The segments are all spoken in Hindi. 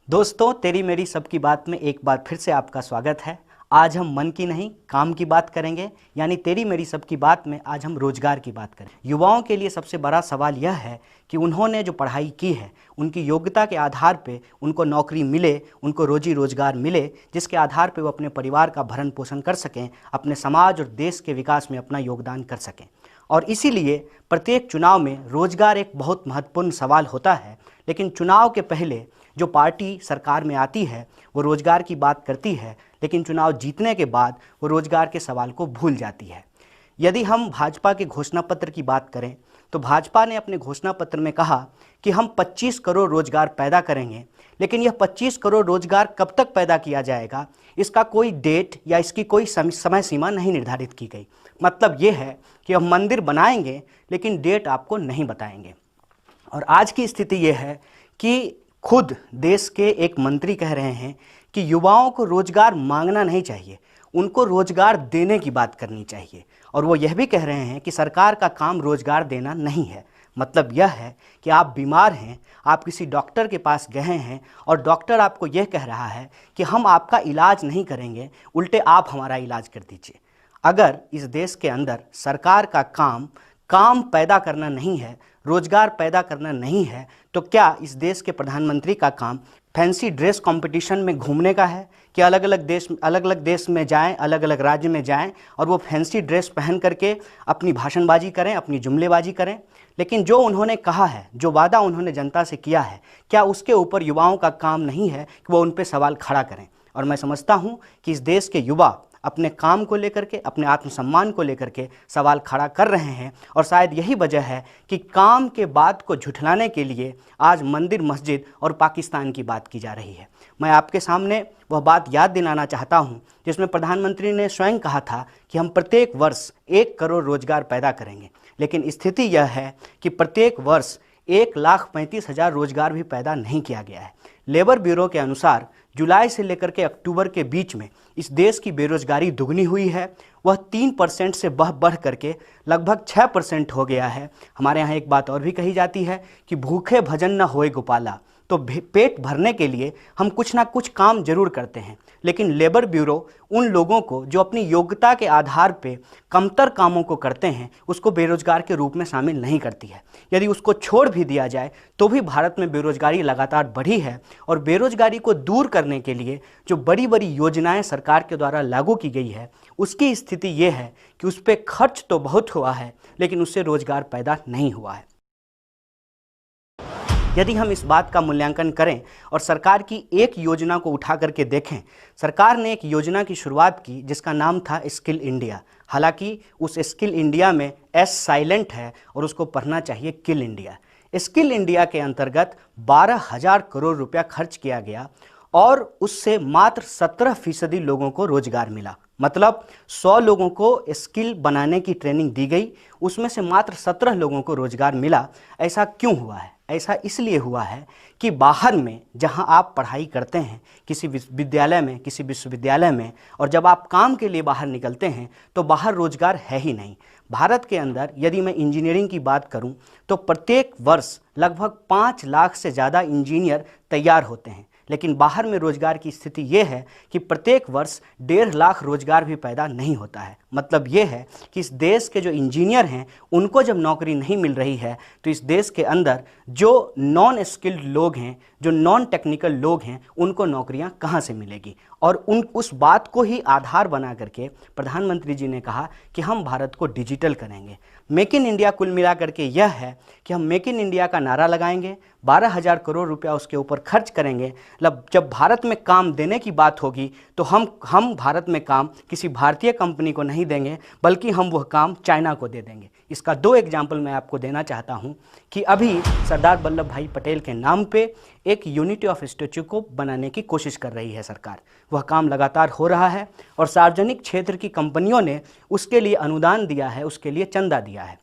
दोस्तों, तेरी मेरी सबकी बात में एक बार फिर से आपका स्वागत है। आज हम मन की नहीं काम की बात करेंगे, यानी तेरी मेरी सबकी बात में आज हम रोजगार की बात करें। युवाओं के लिए सबसे बड़ा सवाल यह है कि उन्होंने जो पढ़ाई की है उनकी योग्यता के आधार पे उनको नौकरी मिले, उनको रोजी रोजगार मिले, जिसके आधार पे वो अपने परिवार का भरण पोषण कर सकें, अपने समाज और देश के विकास में अपना योगदान कर सकें। और इसीलिए प्रत्येक चुनाव में रोजगार एक बहुत महत्वपूर्ण सवाल होता है। लेकिन चुनाव के पहले जो पार्टी सरकार में आती है वो रोजगार की बात करती है, लेकिन चुनाव जीतने के बाद वो रोजगार के सवाल को भूल जाती है। यदि हम भाजपा के घोषणा पत्र की बात करें तो भाजपा ने अपने घोषणा पत्र में कहा कि हम 25 करोड़ रोजगार पैदा करेंगे, लेकिन यह 25 करोड़ रोजगार कब तक पैदा किया जाएगा, इसका कोई डेट या इसकी कोई समय सीमा नहीं निर्धारित की गई। मतलब ये है कि हम मंदिर बनाएंगे लेकिन डेट आपको नहीं बताएंगे। और आज की स्थिति ये है कि खुद देश के एक मंत्री कह रहे हैं कि युवाओं को रोजगार मांगना नहीं चाहिए, उनको रोजगार देने की बात करनी चाहिए। और वो यह भी कह रहे हैं कि सरकार का काम रोजगार देना नहीं है। मतलब यह है कि आप बीमार हैं, आप किसी डॉक्टर के पास गए हैं और डॉक्टर आपको यह कह रहा है कि हम आपका इलाज नहीं करेंगे, उल्टे आप हमारा इलाज कर दीजिए। अगर इस देश के अंदर सरकार का काम पैदा करना नहीं है, रोजगार पैदा करना नहीं है, तो क्या इस देश के प्रधानमंत्री का काम फैंसी ड्रेस कंपटीशन में घूमने का है कि अलग अलग देश में जाएं, अलग अलग राज्य में जाएं और वो फैंसी ड्रेस पहन करके अपनी भाषणबाजी करें, अपनी जुमलेबाजी करें? लेकिन जो उन्होंने कहा है, जो वादा उन्होंने जनता से किया है, क्या उसके ऊपर युवाओं का काम नहीं है कि वो उन पर सवाल खड़ा करें? और मैं समझता हूँ कि इस देश के युवा अपने काम को लेकर के, अपने आत्मसम्मान को लेकर के सवाल खड़ा कर रहे हैं। और शायद यही वजह है कि काम के बात को झुठलाने के लिए आज मंदिर, मस्जिद और पाकिस्तान की बात की जा रही है। मैं आपके सामने वह बात याद दिलाना चाहता हूं जिसमें प्रधानमंत्री ने स्वयं कहा था कि हम प्रत्येक वर्ष 1 करोड़ रोजगार पैदा करेंगे। लेकिन स्थिति यह है कि प्रत्येक वर्ष 1,35,000 रोजगार भी पैदा नहीं किया गया है। लेबर ब्यूरो के अनुसार जुलाई से लेकर के अक्टूबर के बीच में इस देश की बेरोजगारी दुगनी हुई है। वह 3% से बढ़ करके लगभग 6% हो गया है। हमारे यहाँ एक बात और भी कही जाती है कि भूखे भजन न होए गोपाला। तो पेट भरने के लिए हम कुछ ना कुछ काम जरूर करते हैं, लेकिन लेबर ब्यूरो उन लोगों को जो अपनी योग्यता के आधार पे कमतर कामों को करते हैं उसको बेरोजगार के रूप में शामिल नहीं करती है। यदि उसको छोड़ भी दिया जाए तो भी भारत में बेरोजगारी लगातार बढ़ी है। और बेरोजगारी को दूर करने के लिए जो बड़ी बड़ी योजनाएं सरकार के द्वारा लागू की गई है उसकी स्थिति ये है कि उस पर खर्च तो बहुत हुआ है, लेकिन उससे रोजगार पैदा नहीं हुआ है। यदि हम इस बात का मूल्यांकन करें और सरकार की एक योजना को उठा करके देखें, सरकार ने एक योजना की शुरुआत की जिसका नाम था स्किल इंडिया। हालांकि उस स्किल इंडिया में एस साइलेंट है और उसको पढ़ना चाहिए किल इंडिया। स्किल इंडिया के अंतर्गत 12,000 करोड़ रुपया खर्च किया गया और उससे मात्र 17% लोगों को रोजगार मिला। मतलब 100 लोगों को स्किल बनाने की ट्रेनिंग दी गई, उसमें से मात्र 17 लोगों को रोजगार मिला। ऐसा क्यों हुआ है? ऐसा इसलिए हुआ है कि बाहर में जहां आप पढ़ाई करते हैं, किसी विद्यालय में, किसी विश्वविद्यालय में, और जब आप काम के लिए बाहर निकलते हैं तो बाहर रोजगार है ही नहीं। भारत के अंदर यदि मैं इंजीनियरिंग की बात करूं तो प्रत्येक वर्ष लगभग 5 लाख से ज़्यादा इंजीनियर तैयार होते हैं, लेकिन बाहर में रोजगार की स्थिति ये है कि प्रत्येक वर्ष 1.5 लाख रोजगार भी पैदा नहीं होता है। मतलब ये है कि इस देश के जो इंजीनियर हैं उनको जब नौकरी नहीं मिल रही है तो इस देश के अंदर जो नॉन स्किल्ड लोग हैं, जो नॉन टेक्निकल लोग हैं, उनको नौकरियां कहां से मिलेगी? और उस बात को ही आधार बना करके प्रधानमंत्री जी ने कहा कि हम भारत को डिजिटल करेंगे। मेक इन इंडिया कुल मिला करके यह है कि हम मेक इन इंडिया का नारा लगाएंगे, 12,000 करोड़ रुपया उसके ऊपर खर्च करेंगे। जब भारत में काम देने की बात होगी तो हम भारत में काम किसी भारतीय कंपनी को नहीं देंगे, बल्कि हम वह काम चाइना को दे देंगे। इसका 2 एग्जाम्पल मैं आपको देना चाहता हूं कि अभी सरदार वल्लभ भाई पटेल के नाम पे एक यूनिटी ऑफ स्टैच्यू को बनाने की कोशिश कर रही है सरकार। वह काम लगातार हो रहा है और सार्वजनिक क्षेत्र की कंपनियों ने उसके लिए अनुदान दिया है, उसके लिए चंदा दिया है।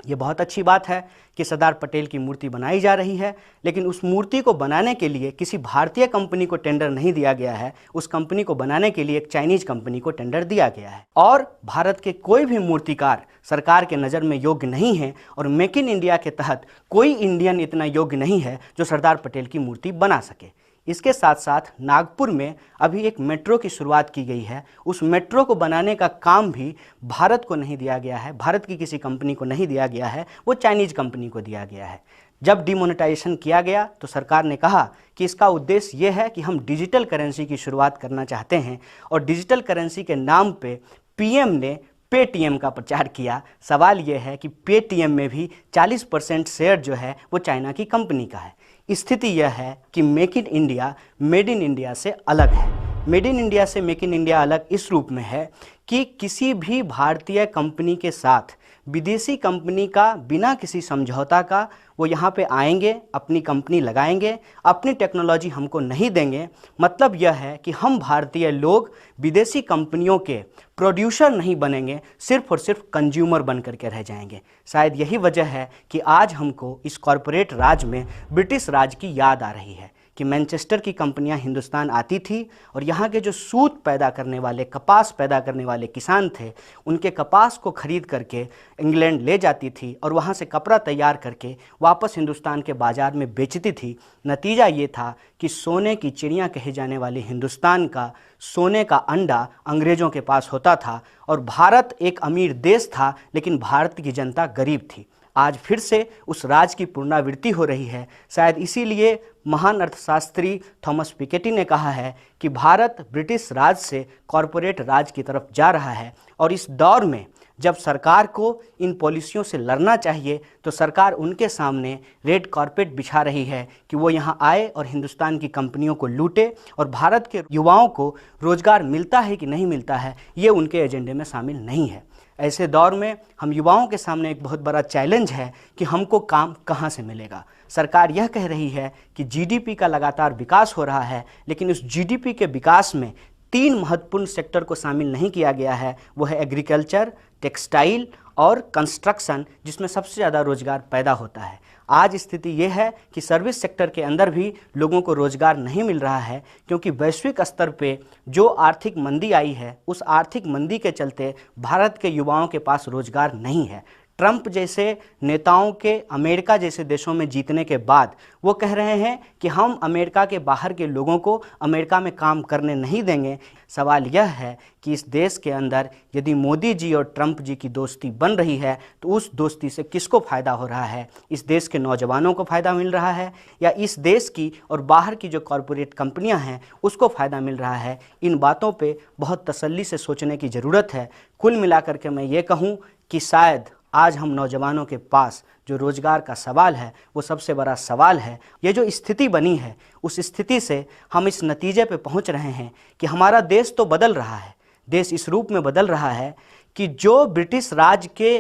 ये बहुत अच्छी बात है कि सरदार पटेल की मूर्ति बनाई जा रही है, लेकिन उस मूर्ति को बनाने के लिए किसी भारतीय कंपनी को टेंडर नहीं दिया गया है। उस कंपनी को बनाने के लिए एक चाइनीज कंपनी को टेंडर दिया गया है। और भारत के कोई भी मूर्तिकार सरकार के नज़र में योग्य नहीं है और मेक इन इंडिया के तहत कोई इंडियन इतना योग्य नहीं है जो सरदार पटेल की मूर्ति बना सके। इसके साथ साथ नागपुर में अभी एक मेट्रो की शुरुआत की गई है। उस मेट्रो को बनाने का काम भी भारत को नहीं दिया गया है, भारत की किसी कंपनी को नहीं दिया गया है, वो चाइनीज कंपनी को दिया गया है। जब डिमोनेटाइजेशन किया गया तो सरकार ने कहा कि इसका उद्देश्य ये है कि हम डिजिटल करेंसी की शुरुआत करना चाहते हैं, और डिजिटल करेंसी के नाम पे पीएम ने पेटीएम का प्रचार किया। सवाल यह है कि पेटीएम में भी 40% शेयर जो है वो चाइना की कंपनी का है। स्थिति यह है कि make in India made in India से अलग है। मेड इन इंडिया से मेक इन इंडिया अलग इस रूप में है कि किसी भी भारतीय कंपनी के साथ विदेशी कंपनी का बिना किसी समझौता का वो यहाँ पे आएंगे, अपनी कंपनी लगाएंगे, अपनी टेक्नोलॉजी हमको नहीं देंगे। मतलब यह है कि हम भारतीय लोग विदेशी कंपनियों के प्रोड्यूसर नहीं बनेंगे, सिर्फ और सिर्फ कंज्यूमर बन करके रह जाएंगे। शायद यही वजह है कि आज हमको इस कॉरपोरेट राज में ब्रिटिश राज की याद आ रही है कि मैनचेस्टर की कंपनियां हिंदुस्तान आती थी और यहाँ के जो सूत पैदा करने वाले, कपास पैदा करने वाले किसान थे, उनके कपास को खरीद करके इंग्लैंड ले जाती थी और वहाँ से कपड़ा तैयार करके वापस हिंदुस्तान के बाज़ार में बेचती थी। नतीजा ये था कि सोने की चिड़िया कहे जाने वाली हिंदुस्तान का सोने का अंडा अंग्रेज़ों के पास होता था और भारत एक अमीर देश था, लेकिन भारत की जनता गरीब थी। आज फिर से उस राज की पुनरावृत्ति हो रही है। शायद इसीलिए महान अर्थशास्त्री थॉमस पिकेटी ने कहा है कि भारत ब्रिटिश राज से कॉरपोरेट राज की तरफ जा रहा है, और इस दौर में जब सरकार को इन पॉलिसियों से लड़ना चाहिए तो सरकार उनके सामने रेड कारपेट बिछा रही है कि वो यहाँ आए और हिंदुस्तान की कंपनियों को लूटे, और भारत के युवाओं को रोजगार मिलता है कि नहीं मिलता है ये उनके एजेंडे में शामिल नहीं है। ऐसे दौर में हम युवाओं के सामने एक बहुत बड़ा चैलेंज है कि हमको काम कहाँ से मिलेगा। सरकार यह कह रही है कि जीडीपी का लगातार विकास हो रहा है, लेकिन उस जीडीपी के विकास में 3 महत्वपूर्ण सेक्टर को शामिल नहीं किया गया है। वो है एग्रीकल्चर, टेक्सटाइल और कंस्ट्रक्शन, जिसमें सबसे ज़्यादा रोजगार पैदा होता है। आज स्थिति ये है कि सर्विस सेक्टर के अंदर भी लोगों को रोजगार नहीं मिल रहा है, क्योंकि वैश्विक स्तर पे जो आर्थिक मंदी आई है, उस आर्थिक मंदी के चलते भारत के युवाओं के पास रोजगार नहीं है। ट्रंप जैसे नेताओं के अमेरिका जैसे देशों में जीतने के बाद वो कह रहे हैं कि हम अमेरिका के बाहर के लोगों को अमेरिका में काम करने नहीं देंगे। सवाल यह है कि इस देश के अंदर यदि मोदी जी और ट्रंप जी की दोस्ती बन रही है तो उस दोस्ती से किसको फ़ायदा हो रहा है? इस देश के नौजवानों को फ़ायदा मिल रहा है या इस देश की और बाहर की जो कॉरपोरेट कंपनियां हैं उसको फ़ायदा मिल रहा है? इन बातों पे बहुत तसल्ली से सोचने की ज़रूरत है। कुल मिलाकर के मैं ये कहूँ कि शायद आज हम नौजवानों के पास जो रोज़गार का सवाल है वो सबसे बड़ा सवाल है। ये जो स्थिति बनी है उस स्थिति से हम इस नतीजे पे पहुंच रहे हैं कि हमारा देश तो बदल रहा है। देश इस रूप में बदल रहा है कि जो ब्रिटिश राज के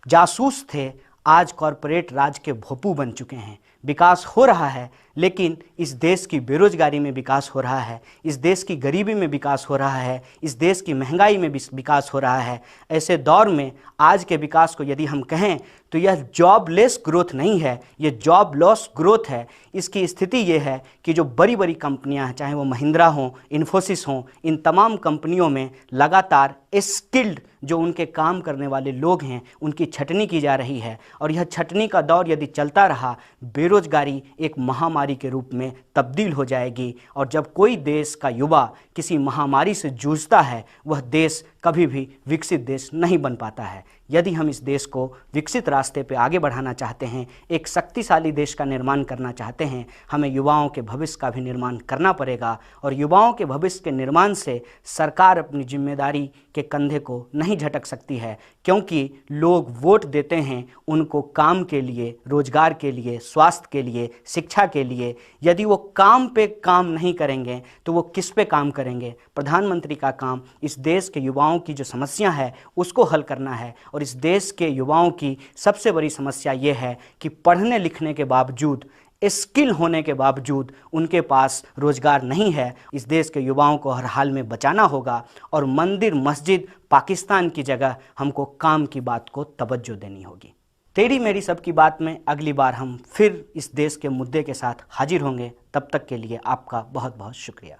जासूस थे आज कॉरपोरेट राज के भोपू बन चुके हैं। विकास हो रहा है, लेकिन इस देश की बेरोजगारी में विकास हो रहा है, इस देश की गरीबी में विकास हो रहा है, इस देश की महंगाई में विकास हो रहा है। ऐसे दौर में आज के विकास को यदि हम कहें तो यह जॉबलेस ग्रोथ नहीं है, ये जॉब लॉस ग्रोथ है। इसकी स्थिति ये है कि जो बड़ी बड़ी कंपनियां हैं, चाहे वो महिंद्रा हों, इन्फोसिस हों, इन तमाम कंपनियों में लगातार स्किल्ड जो उनके काम करने वाले लोग हैं उनकी छटनी की जा रही है, और यह छटनी का दौर यदि चलता रहा बेरोजगारी एक महामारी के रूप में तब्दील हो जाएगी। और जब कोई देश का युवा किसी महामारी से जूझता है वह देश कभी भी विकसित देश नहीं बन पाता है। यदि हम इस देश को विकसित रास्ते पे आगे बढ़ाना चाहते हैं, एक शक्तिशाली देश का निर्माण करना चाहते हैं, हमें युवाओं के भविष्य का भी निर्माण करना पड़ेगा। और युवाओं के भविष्य के निर्माण से सरकार अपनी जिम्मेदारी के कंधे को नहीं झटक सकती है, क्योंकि लोग वोट देते हैं उनको काम के लिए, रोजगार के लिए, स्वास्थ्य के लिए, शिक्षा के लिए। यदि वो काम पे काम नहीं करेंगे तो वो किस पे काम करेंगे? प्रधानमंत्री का काम इस देश के युवाओं की जो समस्या है उसको हल करना है, और इस देश के युवाओं की सबसे बड़ी समस्या ये है कि पढ़ने लिखने के बावजूद, स्किल होने के बावजूद उनके पास रोजगार नहीं है। इस देश के युवाओं को हर हाल में बचाना होगा, और मंदिर मस्जिद पाकिस्तान की जगह हमको काम की बात को तवज्जो देनी होगी। तेरी मेरी सबकी बात में अगली बार हम फिर इस देश के मुद्दे के साथ हाजिर होंगे। तब तक के लिए आपका बहुत बहुत शुक्रिया।